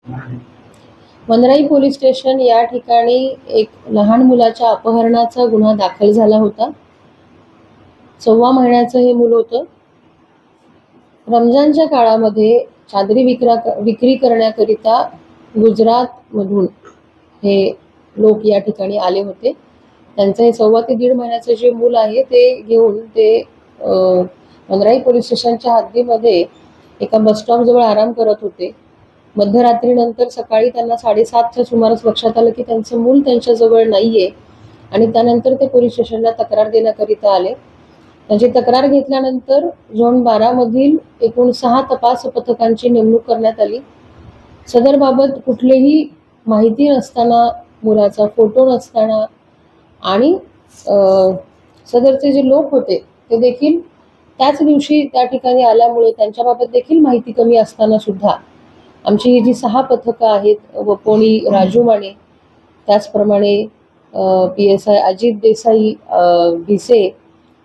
वनराई police station या ठिकाणी एक लहान मुलाच्या अपहरणाचा गुन्हा दाखल झाला होता। 14 महिन्याचं हे मूल होतं। रमजानच्या काळामध्ये चादरी विक्री करण्याकरिता गुजरातमधून हे लोक या ठिकाणी आले होते। त्यांचं हे 1.25 ते 1.5 महिन्याचं जे मूल आहे ते घेऊन ते वनराई पोलीस स्टेशनच्या हद्दीमध्ये एका बस स्टॉप जवळ आराम करत होते। मध्यरात्रीनंतर सकाळी त्यांना 7:30च्या सुमारास लक्षात आलं की त्यांचं मूल त्यांच्याजवळ नाहीये आणि त्यानंतर ते पोलीस स्टेशनला तक्रार देण्याकरिता आले। त्यांची तक्रार घेतल्यानंतर झोन 12 मधील एकूण 6 तपास पथकांची नेमणूक करण्यात आली। सदरबाबत कुठलीही माहिती नसताना, मुलाचा फोटो नसताना आणि सदरचे जे लोक होते ते देखील त्याच दिवशी त्या ठिकाणी आल्यामुळे त्यांच्याबाबत देखील माहिती कमी असताना सुद्धा आमची ही जी 6 पथकं आहेत, वपोणी राजू माने, त्याचप्रमाणे PSI अजित देसाई, भिसे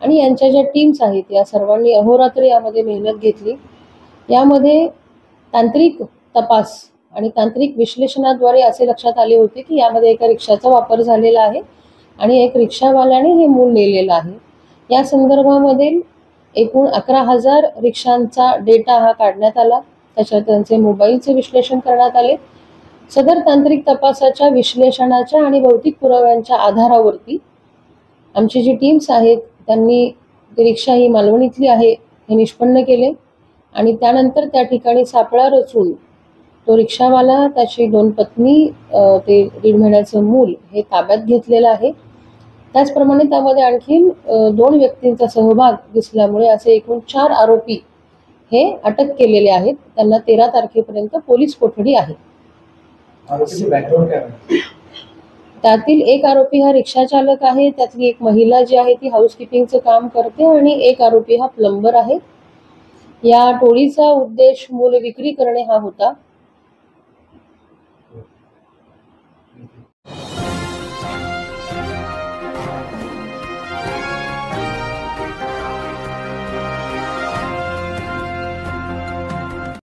आणि यांच्या ज्या टीम्स आहेत या सर्वांनी अहोरात्र यामध्ये मेहनत घेतली। यामध्ये तांत्रिक तपास आणि तांत्रिक विश्लेषणाद्वारे असे लक्षात आले होते की यामध्ये एका रिक्षाचा वापर झालेला आहे आणि एक रिक्षावाल्याने हे मूल नेलेलं आहे। या संदर्भामध्ये एकूण 11,000 रिक्षांचा डेटा हा काढण्यात आला। त्याच्यात त्यांचे मोबाईलचे विश्लेषण करण्यात आले। सदर तांत्रिक तपासाच्या विश्लेषणाच्या आणि भौतिक पुराव्यांच्या आधारावरती आमची जी टीम्स आहेत त्यांनी ती रिक्षा ही मालवणीतली आहे हे निष्पन्न केले आणि त्यानंतर त्या ठिकाणी सापळा रचून तो रिक्षावाला, त्याची 2 पत्नी, ते 1.5 महिन्याचं मूल हे ताब्यात घेतलेलं आहे। त्याचप्रमाणे त्यामध्ये आणखीन 2 व्यक्तींचा सहभाग दिसल्यामुळे असे एकूण 4 आरोपी हे अटक केलेले आहेत। त्यांना 13 तारखेपर्यंत पोलीस कोठडी आहे। त्यातील एक आरोपी हा रिक्षा चालक आहे, त्यातली एक महिला जी आहे ती हाऊसकीपिंगचं काम करते आणि एक आरोपी हा प्लंबर आहे। या टोळीचा उद्देश मूल विक्री करणे हा होता।